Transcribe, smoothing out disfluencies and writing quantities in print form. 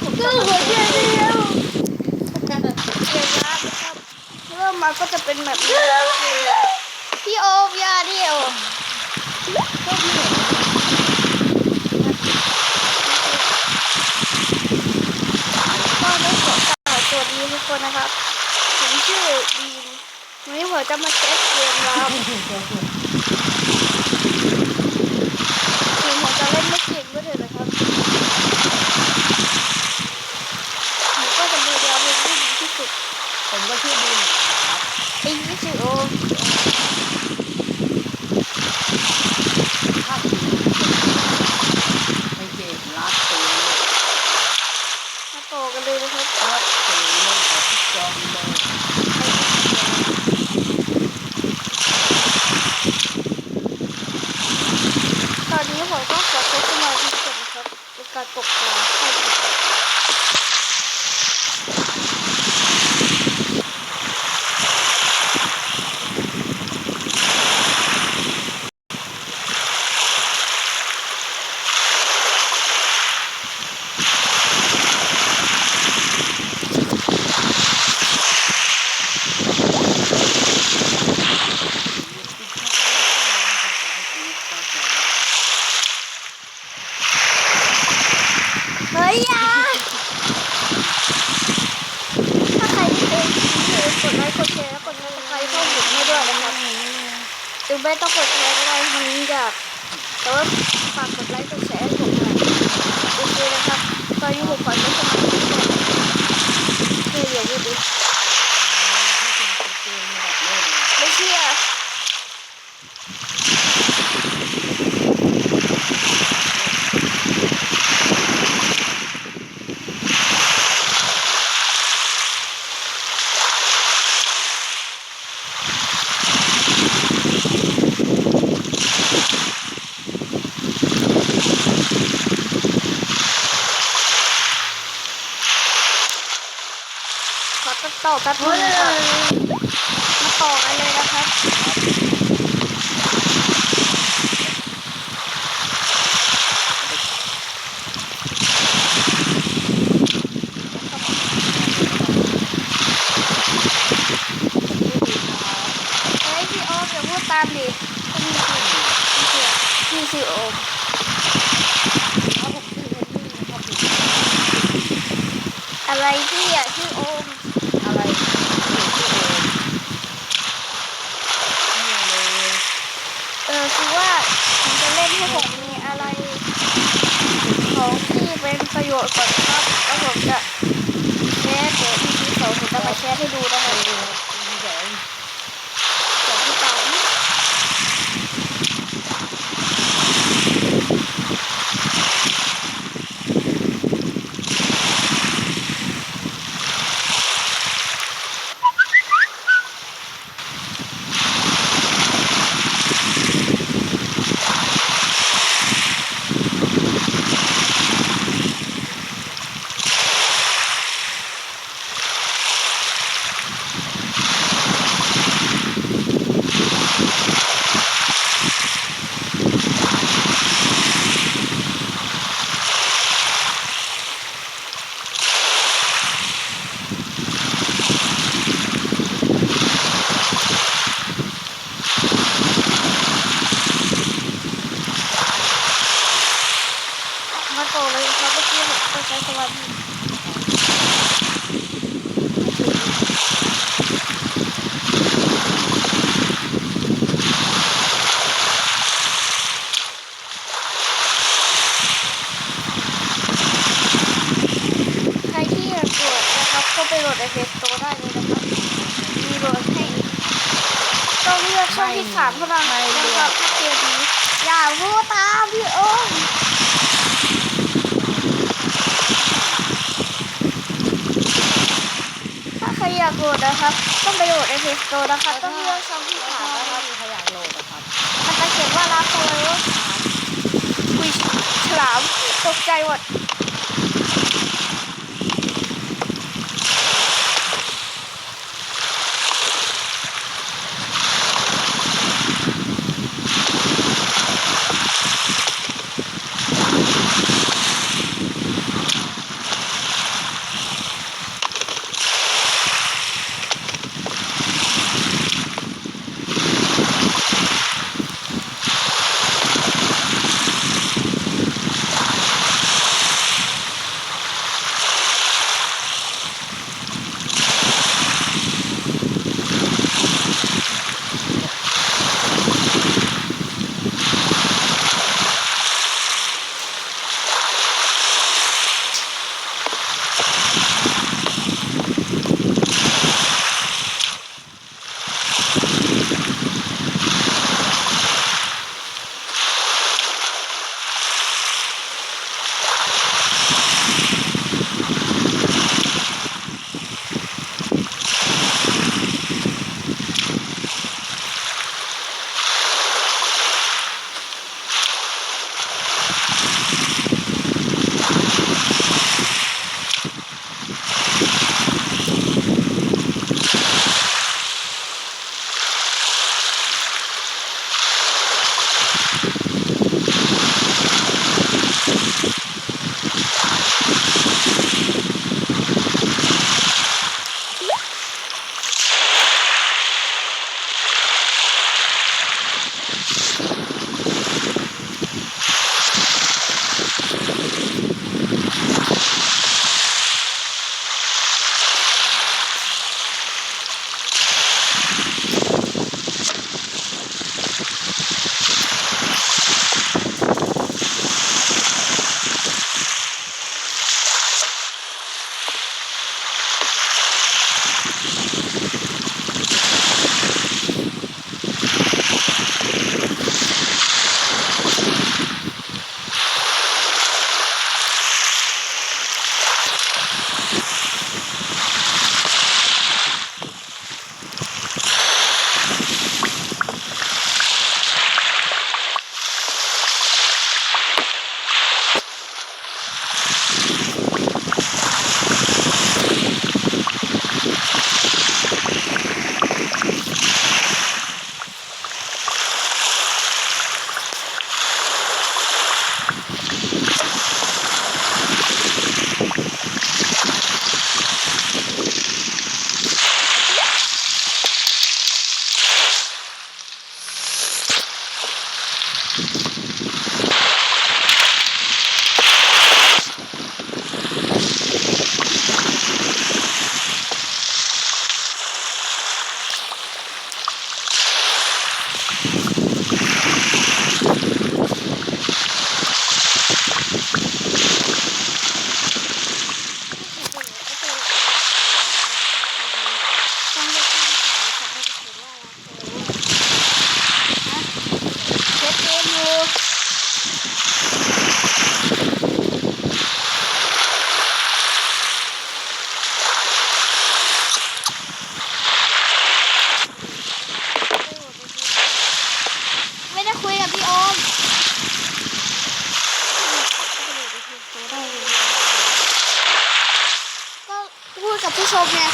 ผมจะหัวใจเดียวเดี๋ยวนะครับเริ่มมาก็จะเป็นแบบนี้พี่โอมยาเดียวก็พี่ก็ได้ขอกล่าวสวัสดีทุกคนนะครับผมชื่อบีมวันนี้ผมจะมาเทสเกมแล้วถึงผมจะเล่นไม่เก่งก็เถอะนะครับผมก็จะพยายามเล่นให้ดีที่สุดผมก็ชื่อบีมครับไอ้นี่ชื่อโอมภาพสีในเกมลัดตัวมาต่อกันเลยนะครับลัดตัวเลยกับพี่จอมเลยตอนนี้ผมก็ขอใช้สมาธิก่อนนะครับในการตกปลาให้ดีเฮ้ยอย่าถ้าใครที่เป็นกดไลค์กดแชร์แล้วกดติดตามเข้าหมุนให้ด้วยนะครับหรือไม่ต้องกดแชร์ก็ได้ทำนี้อยากแต่ว่าฝากกดไลค์กดแชร์ให้ผมหน่อยโอเคนะครับตอนนี้ผมขอใช้สมาธิก่อนเดี๋ยวดูดิไม่เชื่อขอตัดต่อแป๊บนึงค่ะมาต่อกันเลยนะครับเฮ้ยพี่โอมอย่าพูดตามดิพี่ชื่อโอมอะไรพี่อ่ะชื่อโอมอะไรคือว่าผมจะเล่นให้ผมมีอะไรของที่เป็นประโยชน์ก่อนครับแล้วผมจะแชร์เดี๋ยวพี่สาวผมจะมาแชร์ให้ดูนะครับเดี๋ยวพี่เต๋ามาต่อเลยครับเมื่อกี้ผมก็ใช้สมาธิใครที่อยากโหลดนะครับก็ไปโหลดในเพจโตได้เลยนะครับมีโหลดให้ต้องเลือกช่องที่3เท่านั้นนะครับถ้าเกมนี้อย่าพูดตามพี่โอมถ้าใครอยากโหลดนะครับต้องไปโหลดในเพจโตนะครับต้องเลือกช่องที่3นะครับ ใครอยากโหลดนะครับ มันจะเขียนว่ารับโเลยว่าคุยฉลามตกใจหมด ที่ชมเนี่ย